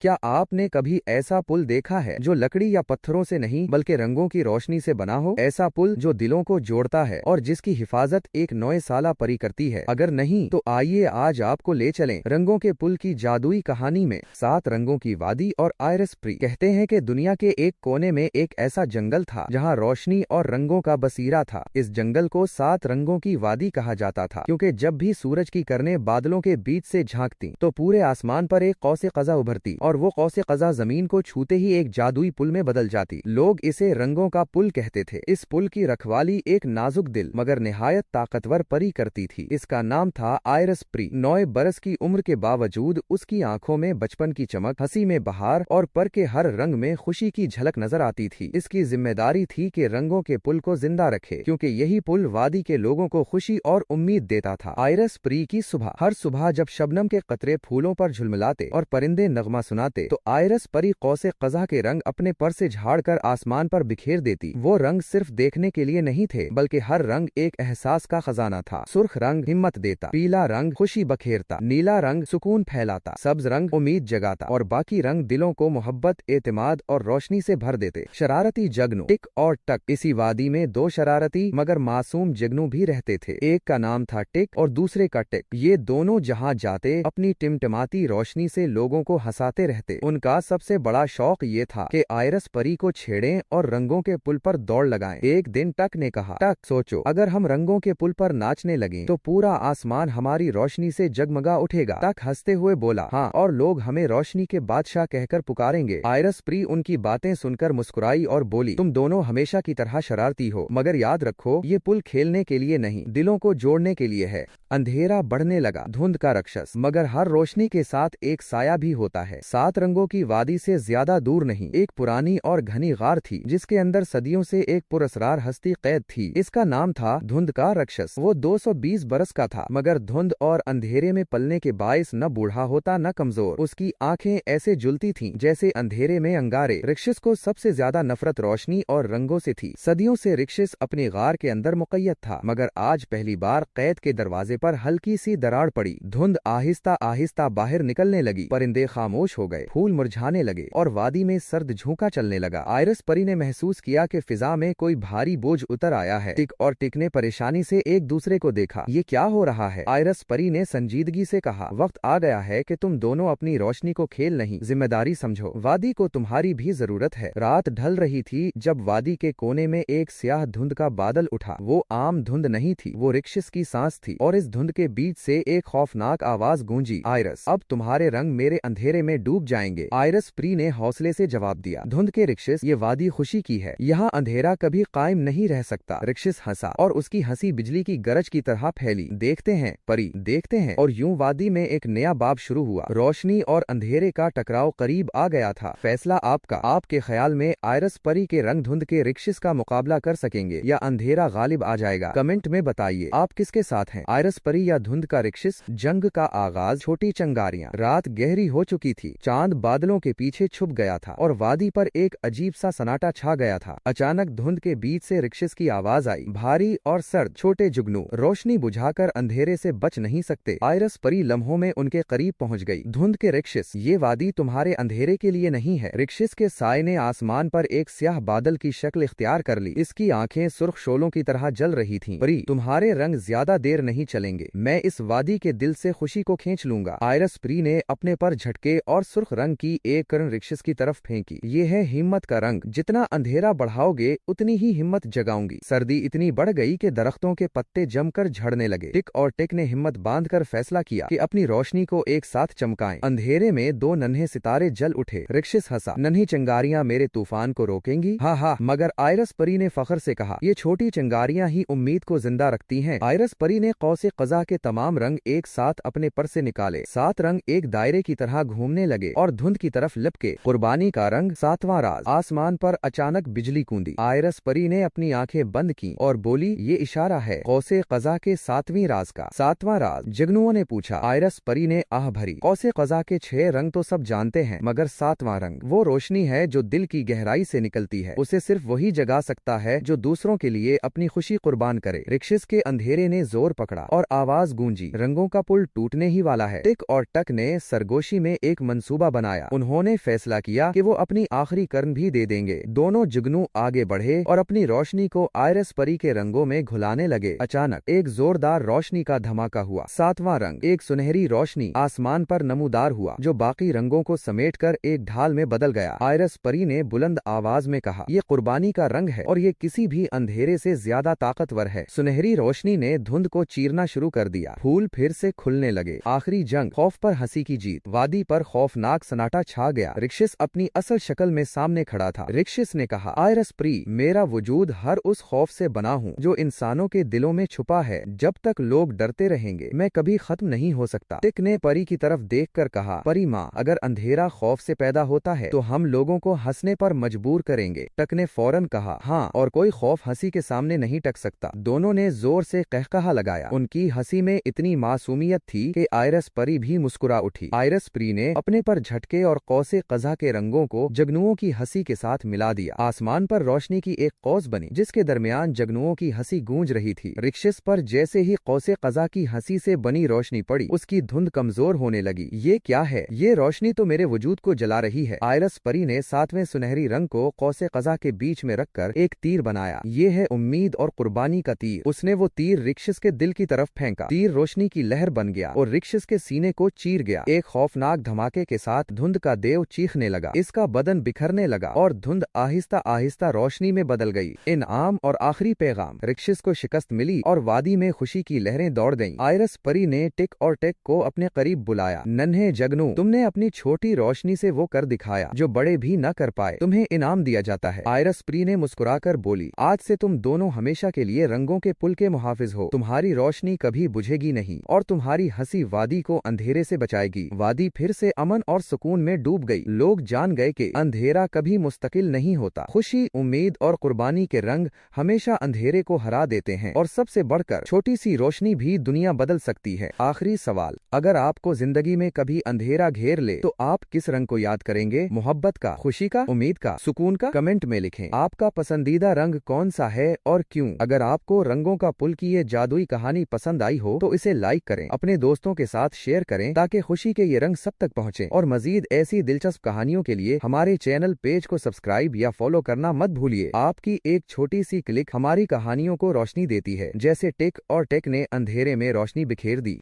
کیا آپ نے کبھی ایسا پل دیکھا ہے جو لکڑی یا پتھروں سے نہیں بلکہ رنگوں کی روشنی سے بنا ہو؟ ایسا پل جو دلوں کو جوڑتا ہے اور جس کی حفاظت ایک نوے سالہ پری کرتی ہے؟ اگر نہیں تو آئیے آج آپ کو لے چلیں رنگوں کے پل کی جادوئی کہانی میں۔ 7 رنگوں کی وادی اور آئرس پری۔ کہتے ہیں کہ دنیا کے ایک کونے میں ایک ایسا جنگل تھا جہاں روشنی اور رنگوں کا بسیرا تھا۔ اس جنگل کو 7 رنگوں کی وادی کہا جاتا تھا کیونکہ جب بھی سورج کی کرنیں بادلوں کے بیچ سے جھانکتی تو پورے آسمان پر ایک قوس قزح ابھرتی اور وہ قوس قزح زمین کو چھوتے ہی ایک جادوئی پل میں بدل جاتی۔ لوگ اسے رنگوں کا پل کہتے تھے۔ اس پل کی رکھوالی ایک نازک دل مگر نہایت طاقتور پری کرتی تھی۔ اس کا نام تھا آئرس پری۔ 9 برس کی عمر کے باوجود اس کی آنکھوں میں بچپن کی چمک، ہنسی میں بہار اور پر کے ہر رنگ میں خوشی کی جھلک نظر آتی تھی۔ اس کی ذمہ داری تھی کہ رنگوں کے پل کو زندہ رکھے کیونکہ یہی پل وادی کے لوگوں کو خوشی اور امید دیتا تھا۔ آئرس پری کی صبح۔ ہر صبح جب شبنم کے قطرے پھولوں پر جھلملاتے اور پرندے نغمہ سناتے تو آئرس پری قوس قزح کے رنگ اپنے پر سے جھاڑ کر آسمان پر بکھیر دیتی۔ وہ رنگ صرف دیکھنے کے لیے نہیں تھے بلکہ ہر رنگ ایک احساس کا خزانہ تھا۔ سرخ رنگ ہمت دیتا، پیلا رنگ خوشی بکھیرتا، نیلا رنگ سکون پھیلاتا، سبز رنگ امید جگاتا اور باقی رنگ دلوں کو محبت، اعتماد اور روشنی سے بھر دیتے۔ شرارتی جگنو، ٹک اور ٹک۔ اسی وادی میں 2 شرارتی مگر معصوم جگنو بھی رہتے تھے۔ ایک کا نام تھا ٹک اور دوسرے کا ٹک۔ یہ دونوں جہاں جاتے اپنی ٹمٹماتی روشنی سے لوگوں کو ہنساتے رہتے۔ ان کا سب سے بڑا شوق یہ تھا کہ آئرس پری کو چھیڑیں اور رنگوں کے پل پر دوڑ لگائیں۔ ایک دن ٹک نے کہا، ٹک سوچو، اگر ہم رنگوں کے پل پر ناچنے لگیں تو پورا آسمان ہماری روشنی سے جگمگا اٹھے گا۔ ٹک ہنستے ہوئے بولا، ہاں، اور لوگ ہمیں روشنی کے بادشاہ کہہ کر پکاریں گے۔ آئرس پری ان کی باتیں سن کر مسکرائی اور بولی، تم دونوں ہمیشہ کی طرح شرارتی ہو مگر یاد رکھو یہ پل کھیلنے کے لیے نہیں، دلوں کو جوڑنے کے لیے ہے۔ اندھیرا بڑھنے لگا، دھند کا رکشس، مگر ہر روشنی کے ساتھ ایک سایہ بھی ہوتا ہے۔ 7 رنگوں کی وادی سے زیادہ دور نہیں ایک پرانی اور گھنی غار تھی جس کے اندر صدیوں سے ایک پراسرار ہستی قید تھی۔ اس کا نام تھا دھند کا رکشس۔ وہ 220 برس کا تھا مگر دھند اور اندھیرے میں پلنے کے باعث نہ بوڑھا ہوتا نہ کمزور۔ اس کی آنکھیں ایسے جلتی تھیں جیسے اندھیرے میں انگارے۔ رکشس کو سب سے زیادہ نفرت روشنی اور رنگوں سے تھی۔ صدیوں سے رکشس اپنی غار کے اندر مقید تھا مگر آج پہلی بار قید کے دروازے پر ہلکی سی دراڑ پڑی۔ دھند آہستہ آہستہ باہر نکلنے لگی، پرندے خاموش ہو گئے، پھول مرجھانے لگے اور وادی میں سرد جھونکا چلنے لگا۔ آئرس پری نے محسوس کیا کہ فضا میں کوئی بھاری بوجھ اتر آیا ہے۔ ٹک اور ٹک نے پریشانی سے ایک دوسرے کو دیکھا۔ یہ کیا ہو رہا ہے؟ آئرس پری نے سنجیدگی سے کہا، وقت آ گیا ہے کہ تم دونوں اپنی روشنی کو کھیل نہیں، ذمہ داری سمجھو۔ وادی کو تمہاری بھی ضرورت ہے۔ رات ڈھل رہی تھی جب وادی کے کونے میں ایک سیاہ دھند کا بادل اٹھا۔ وہ عام دھند نہیں تھی، وہ رکشس کی سانس تھی اور اس دھند کے بیچ سے ایک خوفناک آواز گونجی، آئرس، اب تمہارے رنگ میرے اندھیرے میں ڈوب جائیں گے۔ آئرس پری نے حوصلے سے جواب دیا، دھند کے رکشس، یہ وادی خوشی کی ہے، یہاں اندھیرا کبھی قائم نہیں رہ سکتا۔ رکشس ہنسا اور اس کی ہنسی بجلی کی گرج کی طرح پھیلی۔ دیکھتے ہیں پری، دیکھتے ہیں۔ اور یوں وادی میں ایک نیا باب شروع ہوا۔ روشنی اور اندھیرے کا ٹکراؤ قریب آ گیا تھا۔ فیصلہ آپ کا۔ آپ کے خیال میں آئرس پری کے رنگ دھند کے رکشس کا مقابلہ کر سکیں گے یا اندھیرا غالب آ جائے گا؟ کمنٹ میں بتائیے آپ کس کے ساتھ ہیں، آئرس پری یا دھند کا رکشس؟ جنگ کا آغاز۔ چھوٹی چنگاریاں۔ رات گہری ہو چکی تھی، چاند بادلوں کے پیچھے چھپ گیا تھا اور وادی پر ایک عجیب سا سناٹا چھا گیا تھا۔ اچانک دھند کے بیچ سے رکشس کی آواز آئی، بھاری اور سرد، چھوٹے جگنو، روشنی بجھا کر اندھیرے سے بچ نہیں سکتے۔ آئرس پری لمحوں میں ان کے قریب پہنچ گئی۔ دھند کے رکشس، یہ وادی تمہارے اندھیرے کے لیے نہیں ہے۔ رکشس کے سائے نے آسمان پر ایک سیاہ بادل کی شکل اختیار کر لی۔ اس کی آنکھیں سرخ شعلوں کی طرح جل رہی تھیں۔ پری، تمہارے رنگ زیادہ دیر نہیں چلیں گے، میں اس وادی کے دل سے خوشی کو کھینچ لوں گا۔ آئرس پری نے اپنے پر جھٹکے اور سرخ رنگ کی ایک کرن رکشس کی طرف پھینکی۔ یہ ہے ہمت کا رنگ، جتنا اندھیرا بڑھاؤ گے اتنی ہی ہمت جگاؤں گی۔ سردی اتنی بڑھ گئی کہ درختوں کے پتے جم کر جھڑنے لگے۔ ٹک اور ٹک نے ہمت باندھ کر فیصلہ کیا کہ اپنی روشنی کو ایک ساتھ چمکائیں۔ اندھیرے میں 2 ننھے ستارے جل اٹھے۔ رکشس ہنسا، ننھی چنگاریاں میرے طوفان کو روکیں گی؟ ہاں ہاں، مگر آئرس پری نے فخر سے کہا، یہ چھوٹی چنگاریاں ہی امید کو زندہ رکھتی ہیں۔ آئرس پری نے قوس قزح کے تمام رنگ ایک ساتھ اپنے پر سے نکالے۔ 7 رنگ ایک دائرے کی طرح گھومنے لگے اور دھند کی طرف لپکے۔ قربانی کا رنگ، 7واں راز۔ آسمان پر اچانک بجلی کوندی۔ آئرس پری نے اپنی آنکھیں بند کی اور بولی، یہ اشارہ ہے قوس قزح کے 7ویں راز کا۔ 7واں راز؟ جگنوؤں نے پوچھا۔ آئرس پری نے آہ بھری، قوس قزح کے 6 رنگ تو سب جانتے ہیں مگر 7واں رنگ، وہ روشنی ہے جو دل کی گہرائی سے نکلتی ہے، اسے صرف وہی جگا سکتا ہے جو دوسروں کے لیے اپنی خوشی قربان کرے۔ رکشس کے اندھیرے نے زور پکڑا اور آواز گونجی، رنگوں کا پل ٹوٹنے ہی والا ہے۔ ٹک اور ٹک نے سرگوشی میں ایک منصوبہ منصوبہ بنایا। انہوں نے فیصلہ کیا کہ وہ اپنی آخری کرن بھی دے دیں گے۔ دونوں جگنو آگے بڑھے اور اپنی روشنی کو آئرس پری کے رنگوں میں گھلانے لگے۔ اچانک ایک زوردار روشنی کا دھماکہ ہوا۔ ساتواں رنگ، ایک سنہری روشنی آسمان پر نمودار ہوا جو باقی رنگوں کو سمیٹ کر ایک ڈھال میں بدل گیا۔ آئرس پری نے بلند آواز میں کہا، یہ قربانی کا رنگ ہے اور یہ کسی بھی اندھیرے سے زیادہ طاقتور ہے۔ سنہری روشنی نے دھند کو چیرنا شروع کر دیا۔ پھول پھر سے کھلنے لگے۔ آخری جنگ، خوف پر ہنسی کی جیت۔ وادی پر خوفناک سناٹا چھا گیا۔ رکشس اپنی اصل شکل میں سامنے کھڑا تھا۔ رکشس نے کہا، آئرس پری، میرا وجود ہر اس خوف سے بنا ہوں جو انسانوں کے دلوں میں چھپا ہے۔ جب تک لوگ ڈرتے رہیں گے میں کبھی ختم نہیں ہو سکتا۔ ٹک نے پری کی طرف دیکھ کر کہا، پری ماں، اگر اندھیرا خوف سے پیدا ہوتا ہے تو ہم لوگوں کو ہنسنے پر مجبور کریں گے۔ ٹک نے فوراً کہا، ہاں، اور کوئی خوف ہنسی کے سامنے نہیں ٹک سکتا۔ دونوں نے زور سے قہقہا لگایا۔ ان کی ہنسی میں اتنی معصومیت تھی کہ آئرس پری بھی مسکرا اٹھی۔ آئرس پری نے اپنے پر جھٹکے اور قوس قزح کے رنگوں کو جگنوؤں کی ہنسی کے ساتھ ملا دیا۔ آسمان پر روشنی کی ایک قوس بنی جس کے درمیان جگنوؤں کی ہنسی گونج رہی تھی۔ رکشس پر جیسے ہی قوس قزح کی ہنسی سے بنی روشنی پڑی اس کی دھند کمزور ہونے لگی۔ یہ کیا ہے؟ یہ روشنی تو میرے وجود کو جلا رہی ہے۔ آئرس پری نے ساتویں سنہری رنگ کو قوس قزح کے بیچ میں رکھ کر ایک تیر بنایا۔ یہ ہے امید اور قربانی کا تیر۔ اس نے وہ تیر رکشس کے دل کی طرف پھینکا۔ تیر روشنی کی لہر بن گیا اور رکشس کے سینے کو چیر گیا۔ ایک خوفناک دھماکے کے ساتھ دھند کا دیو چیخنے لگا۔ اس کا بدن بکھرنے لگا اور دھند آہستہ آہستہ روشنی میں بدل گئی۔ انعام اور آخری پیغام، رکشس کو شکست ملی اور وادی میں خوشی کی لہریں دوڑ گئیں۔ آئرس پری نے ٹک اور ٹیک کو اپنے قریب بلایا۔ ننھے جگنو، تم نے اپنی چھوٹی روشنی سے وہ کر دکھایا جو بڑے بھی نہ کر پائے۔ تمہیں انعام دیا جاتا ہے۔ آئرس پری نے مسکرا کر بولی، آج سے تم دونوں ہمیشہ کے لیے رنگوں کے پل کے محافظ ہو۔ تمہاری روشنی کبھی بجھے گی نہیں اور تمہاری ہنسی وادی کو اندھیرے سے بچائے گی۔ وادی پھر سے امن اور سکون میں ڈوب گئی۔ لوگ جان گئے کہ اندھیرا کبھی مستقل نہیں ہوتا۔ خوشی، امید اور قربانی کے رنگ ہمیشہ اندھیرے کو ہرا دیتے ہیں اور سب سے بڑھ کر چھوٹی سی روشنی بھی دنیا بدل سکتی ہے۔ آخری سوال، اگر آپ کو زندگی میں کبھی اندھیرا گھیر لے تو آپ کس رنگ کو یاد کریں گے؟ محبت کا، خوشی کا، امید کا، سکون کا؟ کمنٹ میں لکھیں۔ آپ کا پسندیدہ رنگ کون سا ہے اور کیوں؟ اگر آپ کو رنگوں کا پل کی یہ جادوئی کہانی پسند آئی ہو تو اسے لائک کریں، اپنے دوستوں کے ساتھ شیئر کریں تاکہ خوشی کے یہ رنگ سب تک پہنچیں، اور مزید ایسی دلچسپ کہانیوں کے لیے ہمارے چینل پیج کو سبسکرائب یا فالو کرنا مت بھولیے۔ آپ کی ایک چھوٹی سی کلک ہماری کہانیوں کو روشنی دیتی ہے، جیسے ٹک اور ٹیک نے اندھیرے میں روشنی بکھیر دی۔